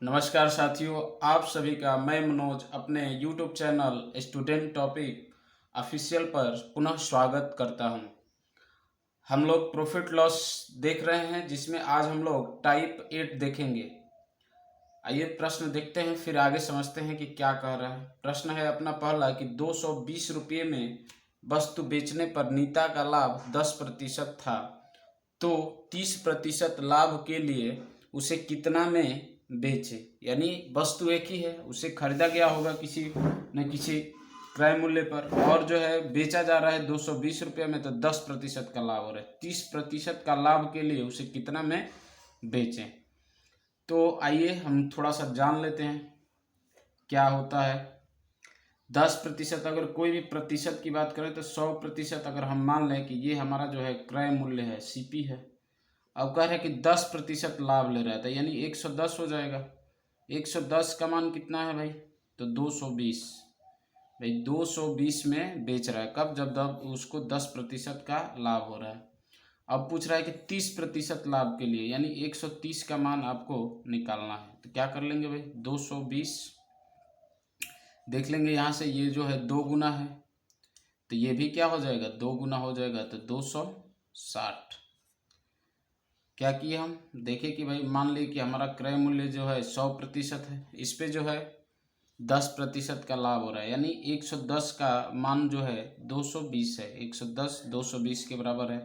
नमस्कार साथियों, आप सभी का मैं मनोज अपने YouTube channel student topic official पर पुनः स्वागत करता हूं। हम लोग प्रॉफिट लॉस देख रहे हैं, जिसमें आज हम लोग टाइप 8 देखेंगे। आइए प्रश्न देखते हैं, फिर आगे समझते हैं कि क्या कह रहा है। प्रश्न है अपना पहला कि 220 रुपये में वस्तु बेचने पर नीता का लाभ 10% था, तो 30% लाभ के लिए उसे कितना में बेचे। यानी वस्तु एक ही है, उसे खरीदा गया होगा किसी न किसी क्रय मूल्य पर, और जो है बेचा जा रहा है 220 रुपये में, तो 10% का लाभ हो रहा है। 30% का लाभ के लिए उसे कितना में बेचें। तो आइए हम थोड़ा सा जान लेते हैं क्या होता है। 10%, अगर कोई भी प्रतिशत की बात करें तो 100%, अगर हम मान लें कि ये हमारा जो है क्रय मूल्य है, सीपी है। अब कह रहे हैं कि 10% लाभ ले रहा था, यानी 110 हो जाएगा। 110 का मान कितना है भाई, तो 220। भाई 220 में बेच रहा है, कब, जब उसको 10% का लाभ हो रहा है। अब पूछ रहा है कि 30% लाभ के लिए, यानी 130 का मान आपको निकालना है। तो क्या कर लेंगे भाई, 220 देख लेंगे यहाँ से, ये जो है 2 गुना है, तो ये भी क्या हो जाएगा, 2 गुना हो जाएगा, तो 260। क्या किए हम, देखें कि भाई मान ली कि हमारा क्रय मूल्य जो है 100% है, इस पे जो है 10% का लाभ हो रहा है, यानी 110 का मान जो है 220 है। 110 220 के बराबर है,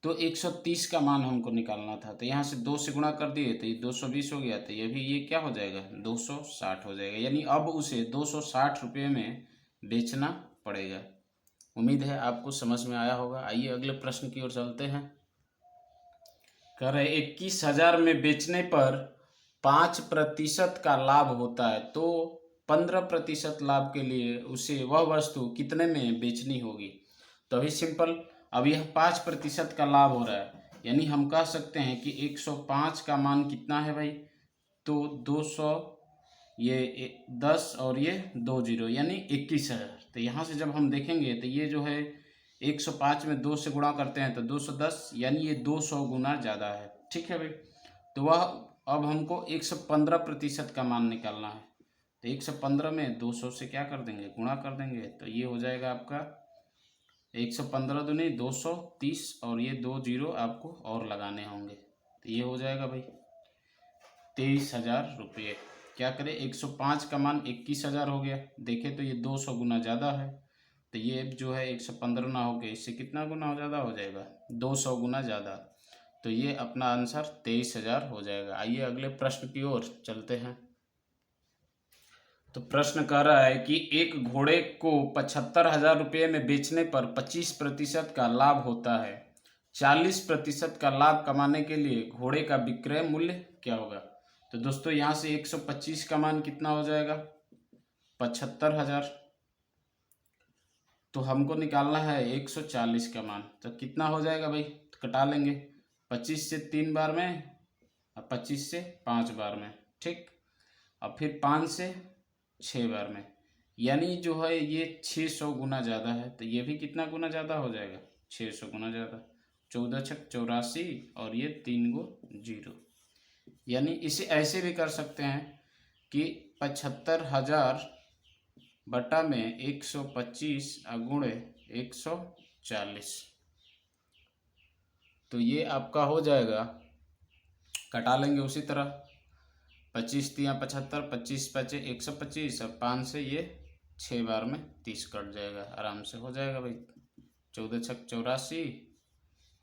तो 130 का मान हमको निकालना था। तो यहाँ से 2 से गुणा कर दिए तो ये 220 हो गया, तो ये क्या हो जाएगा, 260 हो जाएगा। यानी अब उसे 260 रुपये में बेचना पड़ेगा। उम्मीद है आपको समझ में आया होगा। आइए अगले प्रश्न की ओर चलते हैं। कह रहे 21,000 में बेचने पर 5% का लाभ होता है, तो 15% लाभ के लिए उसे वह वस्तु कितने में बेचनी होगी। तो अभी सिंपल, अब यह 5% का लाभ हो रहा है, यानी हम कह सकते हैं कि 105 का मान कितना है भाई, तो 200, ये 10 और ये 2 जीरो, यानी 21,000। तो यहाँ से जब हम देखेंगे तो ये जो है 105 में 2 से गुणा करते हैं तो 210, यानी ये 200 गुना ज़्यादा है। ठीक है भाई, तो वह अब हमको 115% का मान निकालना है। तो 115 में 200 से क्या कर देंगे, गुणा कर देंगे, तो ये हो जाएगा आपका 115 दूनी 230, और ये 2 जीरो आपको और लगाने होंगे, तो ये हो जाएगा भाई 23,000 रुपये। क्या करें, 105 का मान 21,000 हो गया, देखें तो ये 200 गुना ज़्यादा है, तो ये जो है 115 ना होके इससे कितना गुना ज़्यादा हो जाएगा, 200 गुना ज़्यादा। तो ये अपना आंसर 23,000 हो जाएगा। आइए अगले प्रश्न की ओर चलते हैं। तो प्रश्न कह रहा है कि एक घोड़े को 75,000 रुपये में बेचने पर 25% का लाभ होता है। 40% का लाभ कमाने के लिए घोड़े का विक्रय मूल्य क्या होगा। तो दोस्तों यहाँ से 125 का मान कितना हो जाएगा, 75,000। तो हमको निकालना है 140 का मान, तो कितना हो जाएगा भाई, तो कटा लेंगे 25 से 3 बार में और 25 से 5 बार में, ठीक। अब फिर 5 से 6 बार में, यानी जो है ये 600 गुना ज़्यादा है, तो ये भी कितना गुना ज़्यादा हो जाएगा, 600 गुना ज़्यादा। 14 छक 84, और ये 3 गो जीरो। यानी इसे ऐसे भी कर सकते हैं कि 75,000 बटा में 125 गुणे 140, तो ये आपका हो जाएगा, कटा लेंगे उसी तरह, 25 तिया 75, 25 पचे 125, और 5 से ये 6 बार में 30 कट जाएगा, आराम से हो जाएगा भाई 14 छक 84,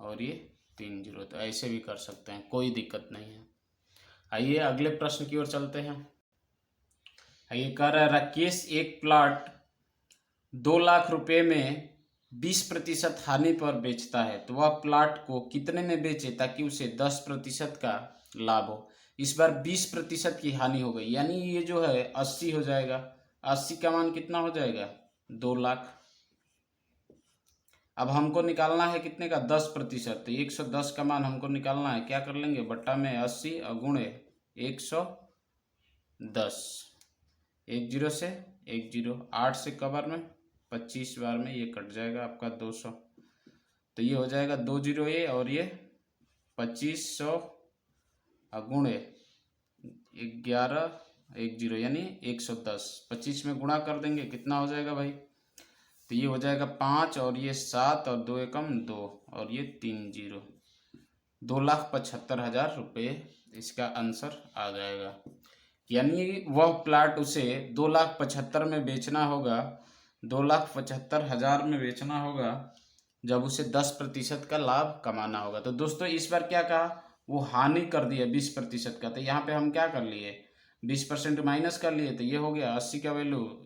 और ये 3 जीरो। तो ऐसे भी कर सकते हैं, कोई दिक्कत नहीं है। आइए अगले प्रश्न की ओर चलते हैं। आइए कह रहा है राकेश एक प्लाट 2 लाख रुपए में 20% हानि पर बेचता है, तो वह प्लाट को कितने में बेचे ताकि उसे 10% का लाभ हो। इस बार 20% की हानि हो गई, यानी ये जो है 80 हो जाएगा। 80 का मान कितना हो जाएगा, 2 लाख। अब हमको निकालना है कितने का, 10%, तो 110 का मान हमको निकालना है। क्या कर लेंगे, बट्टा में 80 और गुणे 110, 1 जीरो से 1 जीरो, 8 से कबर में 25 बार में ये कट जाएगा आपका 200, तो ये हो जाएगा 2 जीरो ये, और ये 2500 गुणे 1110 यानी 110। 25 में गुणा कर देंगे, कितना हो जाएगा भाई? तो ये हो जाएगा 5 और ये 7 और 2 एकम 2 और ये 3 जीरो, 2,75,000 रुपये इसका आंसर आ जाएगा। यानी वह प्लाट उसे 2,75,000 में बेचना होगा, 2,75,000 में बेचना होगा जब उसे 10% का लाभ कमाना होगा। तो दोस्तों इस बार क्या कहा, वो हानि कर दिया 20% का। तो यहाँ पे हम क्या कर लिए, 20% माइनस कर लिए, तो ये हो गया 80 का वैल्यू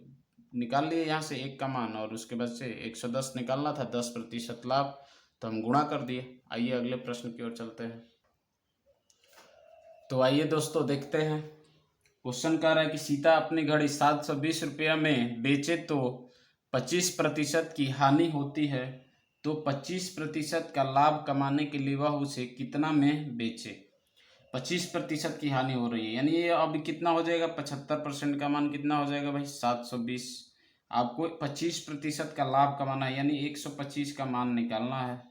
निकाल लिए यहाँ से 1 का मान, और उसके बाद से 110 निकालना था 10% लाभ, तो हम गुणा कर दिए। आइए अगले प्रश्न की ओर चलते हैं। तो आइए दोस्तों देखते हैं, क्वेश्चन कह रहा है कि सीता अपनी घड़ी 720 रुपया में बेचे तो 25% की हानि होती है, तो 25% का लाभ कमाने के लिए वह उसे कितना में बेचे। 25% की हानि हो रही है, यानी ये अब कितना हो जाएगा, 75% का मान कितना हो जाएगा भाई, 720। आपको 25% का लाभ कमाना है, यानी 125 का मान निकालना है।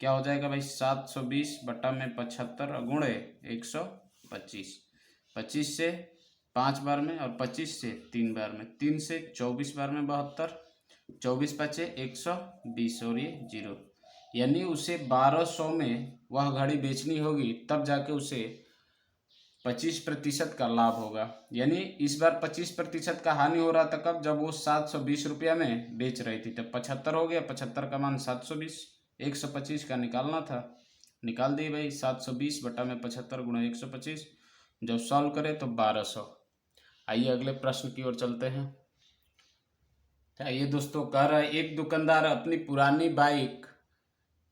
क्या हो जाएगा भाई, 720 बटा में 75 गुणे 125। 25 से 5 बार में और 25 से 3 बार में, 3 से 24 बार में 72, 24 बचे 120 और ये जीरो, यानी उसे 1200 में वह घड़ी बेचनी होगी, तब जाके उसे 25% का लाभ होगा। यानी इस बार 25% का हानि हो रहा था कब, जब वो 720 रुपया में बेच रही थी, तब 75 हो गया, 75 का मान 720, 125 का निकालना था, निकाल दिए भाई। 720 बटा में 75 गुणा 125, जब सॉल्व करें तो 1200। आइए अगले प्रश्न की ओर चलते हैं। आइए दोस्तों, कह रहा है एक दुकानदार अपनी पुरानी बाइक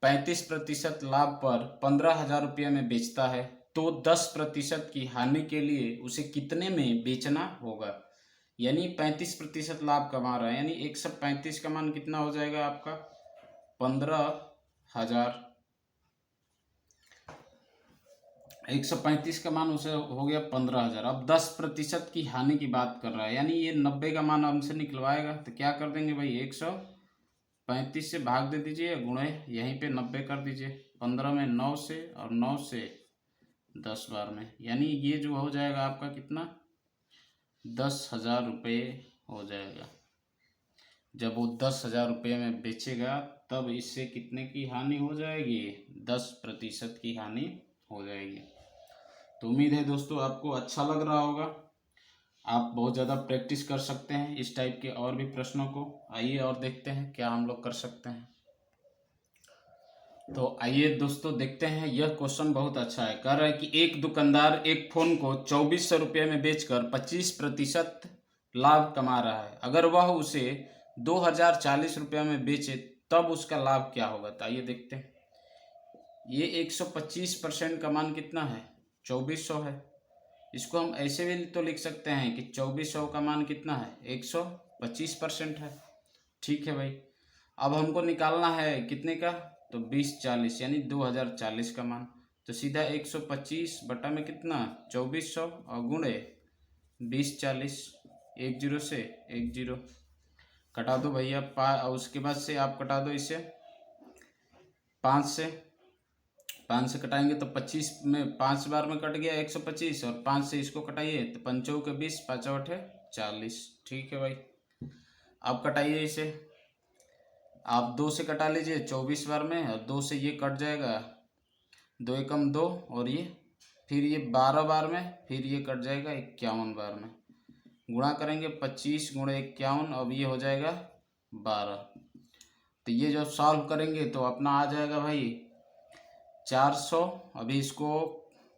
35% लाभ पर 15,000 रुपये में बेचता है, तो 10% की हानि के लिए उसे कितने में बेचना होगा। यानी 35% लाभ कमा रहा है, यानी 135 का मान कितना हो जाएगा आपका, 15,000। 135 का मान उसे हो गया 15,000। अब 10% की हानि की बात कर रहा है, यानी ये 90 का मान हमसे निकलवाएगा, तो क्या कर देंगे भाई, 135 से भाग दे दीजिए, गुणे यहीं पे 90 कर दीजिए, 15 में 9 से और 9 से 10 बार में, यानी ये जो हो जाएगा आपका कितना, 10,000 रुपये हो जाएगा। जब वो 10,000 रुपये में बेचेगा तब इससे कितने की हानि हो जाएगी, 10% की हानि हो जाएगी। तो उम्मीद है दोस्तों आपको अच्छा लग रहा होगा, आप बहुत ज़्यादा प्रैक्टिस कर सकते हैं इस टाइप के और भी प्रश्नों को। आइए और देखते हैं क्या हम लोग कर सकते हैं। तो आइए दोस्तों देखते हैं, यह क्वेश्चन बहुत अच्छा है। कह रहा है कि एक दुकानदार एक फ़ोन को 2400 रुपये में बेचकर 25% लाभ कमा रहा है। अगर वह उसे 2,040 रुपये में बेचे तब उसका लाभ क्या होगा। तो आइए देखते हैं, ये 125% का मान कितना है, 2400 है। इसको हम ऐसे भी तो लिख सकते हैं कि 2400 का मान कितना है, 125% है। ठीक है भाई, अब हमको निकालना है कितने का, तो 2040 यानी 2,040 का मान। तो सीधा 125 बटा में कितना, 2400 और गुणे 2040, 1 जीरो से 1 जीरो कटा दो भैया, और उसके बाद से आप कटा दो इसे 5 से कटाएंगे तो 25 में 5 बार में कट गया 125, और 5 से इसको कटाइए तो 5 के 20, 5 8 40। ठीक है भाई, अब कटाइए इसे, आप 2 से कटा लीजिए 24 बार में, और 2 से ये कट जाएगा, 2 एकम 2, और ये फिर ये 12 बार में, फिर ये कट जाएगा 51 बार में। गुणा करेंगे 25 गुणे 51, अब ये हो जाएगा 12। तो ये जब सॉल्व करेंगे तो अपना आ जाएगा भाई 400। अभी इसको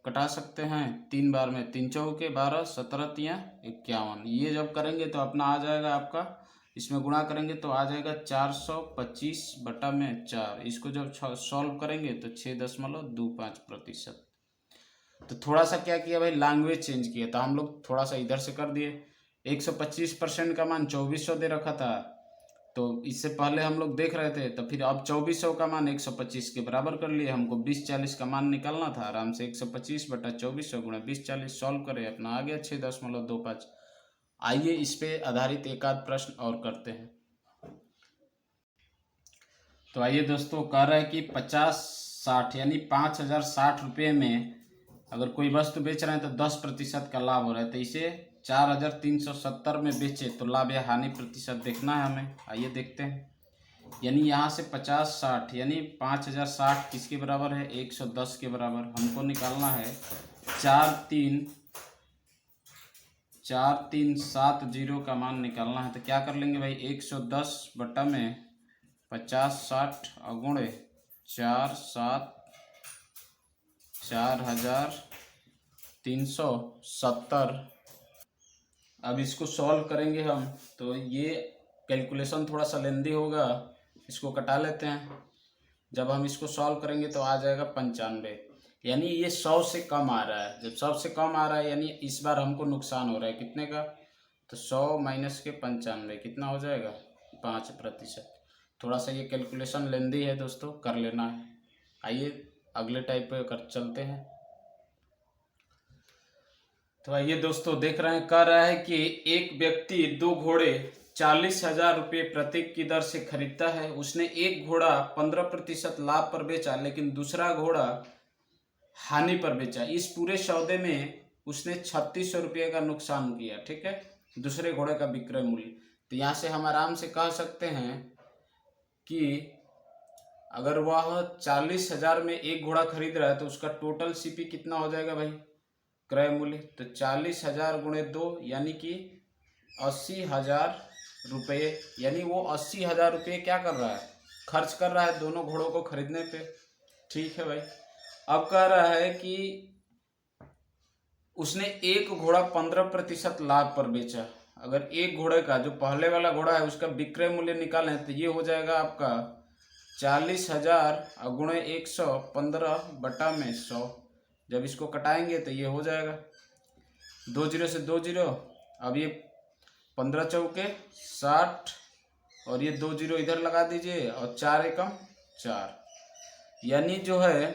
कटा सकते हैं 3 बार में, 3 चौके 12, 17 तियाँ 51। ये जब करेंगे तो अपना आ जाएगा आपका, इसमें गुणा करेंगे तो आ जाएगा 425 बटा में 4। इसको जब सॉल्व करेंगे तो 6.25%। तो थोड़ा सा क्या किया भाई, लैंग्वेज चेंज किया, तो हम लोग थोड़ा सा इधर से कर दिए। 125% का मान 2400 दे रखा था, तो इससे पहले हम लोग देख रहे थे, तो फिर अब 2400 का मान 125 के बराबर कर लिए। हमको 2040 का मान निकालना था, आराम से 125 बटा 2400 गुणा 2040 सॉल्व करें, अपना आ गया 6.25। आइए इस पे आधारित एक आध प्रश्न और करते हैं। तो आइए दोस्तों, कह रहा है कि 50-60 यानी 5,060 रुपये में अगर कोई वस्तु बेच रहे हैं तो 10% का लाभ हो रहा है, तो इसे 4370 में बेचे तो लाभ या हानि प्रतिशत देखना है हमें। आइए देखते हैं। यानी यहाँ से 50-60 यानी 5060 किसके बराबर है, 110 के बराबर। हमको निकालना है 4370 का मान निकालना है। तो क्या कर लेंगे भाई, 110 बटा में 50-60 गुणे 4 4370। अब इसको सॉल्व करेंगे हम, तो ये कैलकुलेशन थोड़ा सा लेंदी होगा, इसको कटा लेते हैं। जब हम इसको सॉल्व करेंगे तो आ जाएगा 95, यानी ये 100 से कम आ रहा है। जब 100 से कम आ रहा है यानी इस बार हमको नुकसान हो रहा है, कितने का, तो 100 माइनस के 95 कितना हो जाएगा, 5%। थोड़ा सा ये कैलकुलेशन लेंदी है दोस्तों, कर लेना है। आइए अगले टाइप पे कर चलते हैं। तो आइए दोस्तों, देख रहे हैं, कह रहा है कि एक व्यक्ति 2 घोड़े 40,000 रुपये प्रत्येक की दर से खरीदता है। उसने एक घोड़ा 15% लाभ पर बेचा, लेकिन दूसरा घोड़ा हानि पर बेचा। इस पूरे सौदे में उसने 3600 रुपये का नुकसान किया। ठीक है, दूसरे घोड़े का विक्रय मूल्य। तो यहाँ से हम आराम से कह सकते हैं कि अगर वह 40,000 में एक घोड़ा खरीद रहा है तो उसका टोटल सीपी कितना हो जाएगा भाई, क्रय मूल्य। तो 40,000 गुणे 2 यानी कि 80,000 रुपये। यानी वो 80,000 रुपये क्या कर रहा है, खर्च कर रहा है दोनों घोड़ों को खरीदने पे। ठीक है भाई। अब कह रहा है कि उसने एक घोड़ा 15% लाभ पर बेचा। अगर एक घोड़े का, जो पहले वाला घोड़ा है, उसका विक्रय मूल्य निकालें तो ये हो जाएगा आपका 40,000 गुणे 115 बटा में 100। जब इसको कटाएंगे तो ये हो जाएगा 2 जीरो से 2 जीरो। अब ये 15 चौके 60 और ये 2 जीरो इधर लगा दीजिए और 4 एकम 4। यानी जो है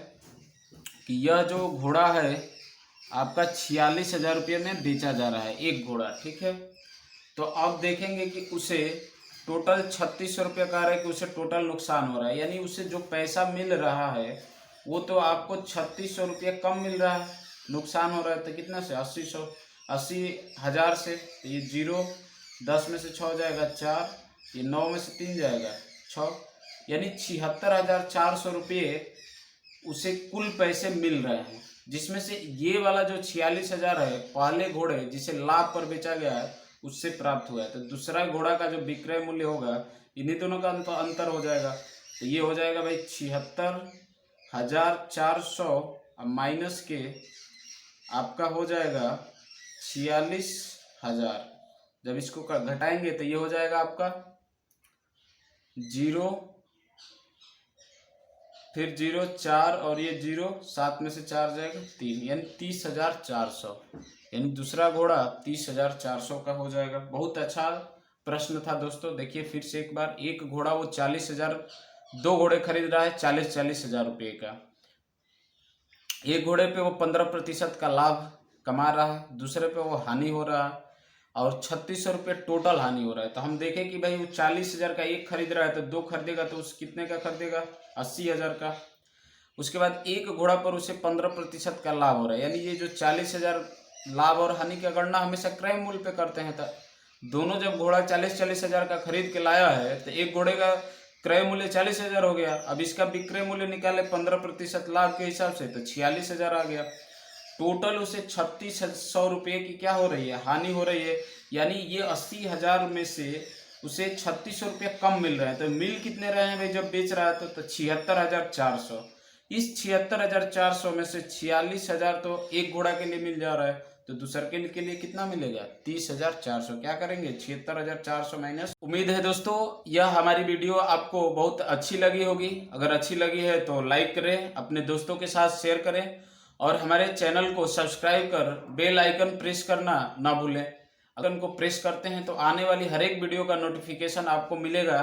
कि यह जो घोड़ा है आपका 46,000 रुपये में बेचा जा रहा है, एक घोड़ा। ठीक है, तो अब देखेंगे कि उसे टोटल 3600 रुपये का रहा है कि उसे टोटल नुकसान हो रहा है। यानी उसे जो पैसा मिल रहा है वो तो आपको 3600 रुपये कम मिल रहा है, नुकसान हो रहा है। तो कितना से, 80,000 से। तो ये 0 10 में से 6 हो जाएगा 4, ये 9 में से 3 जाएगा 6, यानी 76,400 रुपये उसे कुल पैसे मिल रहे हैं। जिसमें से ये वाला जो 46,000 है पहले घोड़े जिसे लाभ पर बेचा गया है उससे प्राप्त हुआ है। तो दूसरा घोड़ा का जो विक्रय मूल्य होगा, इन्हीं दोनों का अंतर हो जाएगा। तो ये हो जाएगा भाई 76,400 माइनस के आपका हो जाएगा 46,000। जब इसको घटाएंगे तो ये हो जाएगा आपका 0 फिर 0 4 और ये 0 7 में से 4 जाएगा 3, यानी 30,400। यानी दूसरा घोड़ा 30,400 का हो जाएगा। बहुत अच्छा प्रश्न था दोस्तों। देखिए फिर से एक बार, एक घोड़ा वो 40,000, 2 घोड़े खरीद रहा है 40,000 रुपये का। एक घोड़े पे वो 15% का लाभ कमा रहा है, दूसरे पे वो हानि हो रहा है और 3600 रुपये टोटल हानि हो रहा है। तो हम देखें कि भाई वो 40,000 का एक खरीद रहा है तो 2 खरीदेगा तो उस कितने का खरीदेगा, 80,000 का। उसके बाद एक घोड़ा पर उसे 15% का लाभ हो रहा है। यानी ये जो 40,000 लाभ और हानि की गणना हमेशा क्रय मूल्य पे करते हैं। तो दोनों जब घोड़ा 40,000 का खरीद के लाया है तो एक घोड़े का क्रय मूल्य 40,000 हो गया। अब इसका विक्रय मूल्य निकाले 15% लाभ के हिसाब से तो 46,000 आ गया। टोटल उसे 3600 रुपये की क्या हो रही है, हानि हो रही है। यानी ये 80,000 में से उसे 3600 रुपये कम मिल रहे हैं। तो मिल कितने रहे हैं भाई जब बेच रहा है तो 76,400। इस 76,400 में से 46,000 तो एक घोड़ा के लिए मिल जा रहा है, तो दूसरे के लिए कितना मिलेगा, 30,400। क्या करेंगे, 76,400 माइनस। उम्मीद है दोस्तों यह हमारी वीडियो आपको बहुत अच्छी लगी होगी। अगर अच्छी लगी है तो लाइक करें, अपने दोस्तों के साथ शेयर करें और हमारे चैनल को सब्सक्राइब कर बेल आइकन प्रेस करना ना भूलें। अगर उनको प्रेस करते हैं तो आने वाली हर एक वीडियो का नोटिफिकेशन आपको मिलेगा,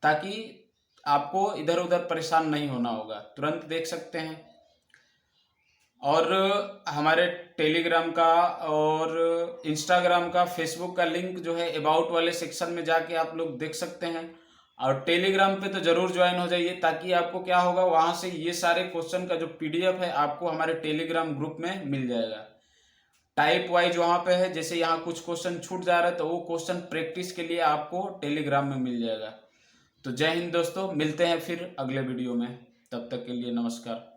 ताकि आपको इधर उधर परेशान नहीं होना होगा, तुरंत देख सकते हैं। और हमारे टेलीग्राम का और इंस्टाग्राम का, फेसबुक का लिंक जो है अबाउट वाले सेक्शन में जाके आप लोग देख सकते हैं। और टेलीग्राम पे तो जरूर ज्वाइन हो जाइए, ताकि आपको क्या होगा, वहां से ये सारे क्वेश्चन का जो पीडीएफ है आपको हमारे टेलीग्राम ग्रुप में मिल जाएगा। टाइप वाइज वहां पे है, जैसे यहाँ कुछ क्वेश्चन छूट जा रहा है तो वो क्वेश्चन प्रैक्टिस के लिए आपको टेलीग्राम में मिल जाएगा। तो जय हिंद दोस्तों, मिलते हैं फिर अगले वीडियो में, तब तक के लिए नमस्कार।